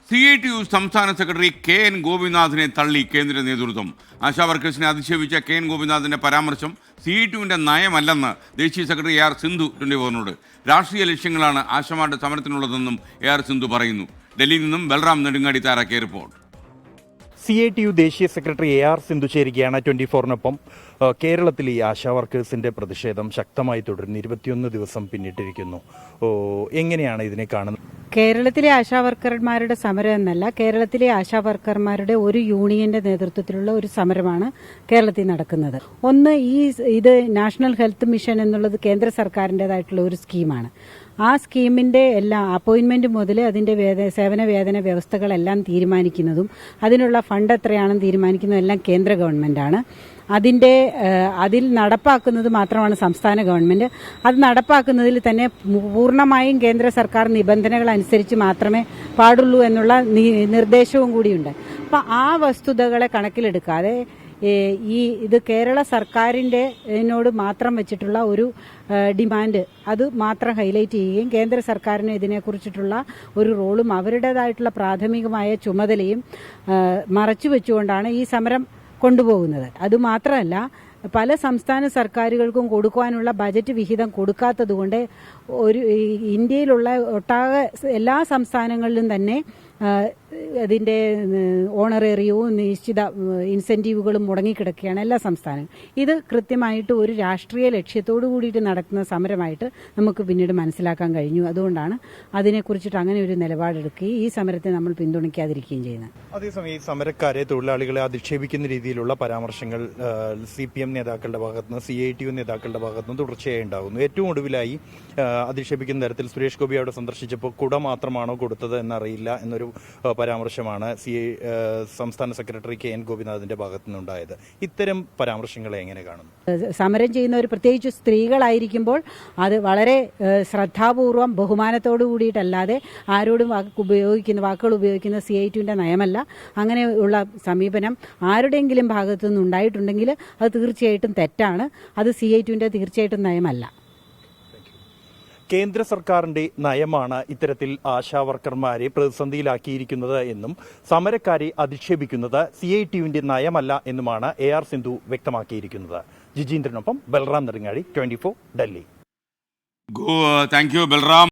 CITU സംസ്ഥാന secretary KN ഗോപിനാഥിനെ തള്ളി കേന്ദ്ര നേതൃത്വം. ആശാവർക്കേഴ്സിനെ അധിക്ഷേപിച്ച KN ഗോപിനാഥിന്റെ പരാമർശം CITUവിന്റെ നയമല്ലെന്ന് ദേശീയ സെക്രട്ടറി AR സിന്ധു 24നോട്. രാഷ്ട്രീയ ലക്ഷ്യങ്ങളാണ് ആശമാരുടെ സമരത്തിനുള്ളതെന്നും AR സിന്ധു പറയുന്നു. ഡൽഹിയിൽ നിന്നും ബൽറാം നെടുങ്ങാടി തയ്യാറാക്കിയ റിപ്പോർട്ട്. CITU ദേശീയ സെക്രട്ടറി AR സിന്ധു ചേരുകയാണ് 24നൊപ്പം. കേരളത്തിൽ ഈ ആശാ വർക്കേഴ്സിന്റെ പ്രതിഷേധം ശക്തമായി തുടരുന്നു. 21 ദിവസം പിന്നിട്ടിരിക്കുന്നു. എങ്ങനെയാണ് ഇതിനെ കാണുന്നത്? കേരളത്തിലെ ആശാവർക്കർമാരുടെ സമരം എന്നല്ല, കേരളത്തിലെ ആശാവർക്കർമാരുടെ ഒരു യൂണിയന്റെ നേതൃത്വത്തിലുള്ള ഒരു സമരമാണ് കേരളത്തിൽ നടക്കുന്നത്. ഒന്ന്, ഇത് നാഷണൽ ഹെൽത്ത് മിഷൻ എന്നുള്ളത് കേന്ദ്ര സർക്കാരിൻ്റെതായിട്ടുള്ള ഒരു സ്കീമാണ്. ആ സ്കീമിന്റെ എല്ലാ അപ്പോയിന്റ്മെന്റ് മുതൽ അതിന്റെ സേവന വേതന വ്യവസ്ഥകളെല്ലാം തീരുമാനിക്കുന്നതും അതിനുള്ള ഫണ്ട് എത്രയാണെന്ന് തീരുമാനിക്കുന്നതും എല്ലാം കേന്ദ്ര ഗവൺമെന്റാണ്. അതിൽ നടപ്പാക്കുന്നത് മാത്രമാണ് സംസ്ഥാന ഗവൺമെന്റ്. അത് നടപ്പാക്കുന്നതിൽ തന്നെ പൂർണ്ണമായും കേന്ദ്ര സർക്കാർ നിബന്ധനകൾ അനുസരിച്ച് മാത്രമേ പാടുള്ളൂ എന്നുള്ള നിർദ്ദേശവും കൂടിയുണ്ട്. അപ്പം ആ വസ്തുതകളെ കണക്കിലെടുക്കാതെ ഇത് കേരള സർക്കാരിനോട് മാത്രം വെച്ചിട്ടുള്ള ഒരു ഡിമാൻഡ് അത് മാത്രം ഹൈലൈറ്റ് ചെയ്യുകയും കേന്ദ്ര സർക്കാരിന് ഇതിനെക്കുറിച്ചിട്ടുള്ള ഒരു റോളും അവരുടേതായിട്ടുള്ള പ്രാഥമികമായ ചുമതലയും മറച്ചു വെച്ചുകൊണ്ടാണ് ഈ സമരം കൊണ്ടുപോകുന്നത്. അതുമാത്രമല്ല, പല സംസ്ഥാന സർക്കാരുകൾക്കും കൊടുക്കുവാനുള്ള ബജറ്റ് വിഹിതം കൊടുക്കാത്തതുകൊണ്ട് ഇന്ത്യയിലുള്ള ഒട്ടാകെ എല്ലാ സംസ്ഥാനങ്ങളിലും തന്നെ അതിൻ്റെ ഓണറേറിയവും നിശ്ചിത ഇൻസെൻറ്റീവുകളും മുടങ്ങിക്കിടക്കുകയാണ് എല്ലാ സംസ്ഥാനങ്ങളും. ഇത് കൃത്യമായിട്ട് ഒരു രാഷ്ട്രീയ ലക്ഷ്യത്തോടു കൂടിയിട്ട് നടക്കുന്ന സമരമായിട്ട് നമുക്ക് പിന്നീട് മനസ്സിലാക്കാൻ കഴിഞ്ഞു. അതുകൊണ്ടാണ് അതിനെക്കുറിച്ചിട്ട് അങ്ങനെ ഒരു നിലപാടെടുക്കുകയും ഈ സമരത്തെ നമ്മൾ പിന്തുണയ്ക്കാതിരിക്കുകയും ചെയ്യുന്നത്. അതേസമയം ഈ സമരക്കാരെ, തൊഴിലാളികളെ അധിക്ഷേപിക്കുന്ന രീതിയിലുള്ള പരാമർശങ്ങൾ CPM നേതാക്കളുടെ ഭാഗത്തുനിന്ന്, CITU നേതാക്കളുടെ ഭാഗത്തുനിന്ന് തുടർച്ചയായി ഉണ്ടാകുന്നു. ഏറ്റവും ഒടുവിലായി അധിക്ഷേപിക്കുന്ന തരത്തിൽ സുരേഷ് ഗോപി അവിടെ സന്ദർശിച്ചപ്പോൾ കുട മാത്രമാണോ കൊടുത്തത് എന്നറിയില്ല എന്നൊരു പരാമർശമാണ് സംസ്ഥാന സെക്രട്ടറി KN ഗോപിനാഥിന്റെ ഭാഗത്തുനിന്നുണ്ടായത്. ഇത്തരം പരാമർശങ്ങളെ എങ്ങനെ കാണുന്നു? സമരം ചെയ്യുന്നവർ, പ്രത്യേകിച്ച് സ്ത്രീകളായിരിക്കുമ്പോൾ, അത് വളരെ ശ്രദ്ധാപൂർവം ബഹുമാനത്തോടു കൂടിയിട്ടല്ലാതെ ആരോടും വാക്കുകൾ ഉപയോഗിക്കുന്ന CITUവിന്റെ നയമല്ല. അങ്ങനെയുള്ള സമീപനം ആരുടെയെങ്കിലും ഭാഗത്തുനിന്ന് ഉണ്ടായിട്ടുണ്ടെങ്കിൽ അത് തീർച്ചയായിട്ടും തെറ്റാണ്. അത് CITUവിന്റെ തീർച്ചയായിട്ടും നയമല്ല. കേന്ദ്ര സർക്കാരിന്റെ നയമാണ് ഇത്തരത്തിൽ ആശാവർക്കർമാരെ പ്രതിസന്ധിയിലാക്കിയിരിക്കുന്നത് എന്നും സമരക്കാരെ അധിക്ഷേപിക്കുന്നത് CITUവിന്റെ നയമല്ല എന്നുമാണ് AR സിന്ധു വ്യക്തമാക്കിയിരിക്കുന്നത്. ജിജീന്ദ്രനൊപ്പം ബൽറാം നെടുങ്ങാടി, 24 ഡൽഹി. Thank you Balram.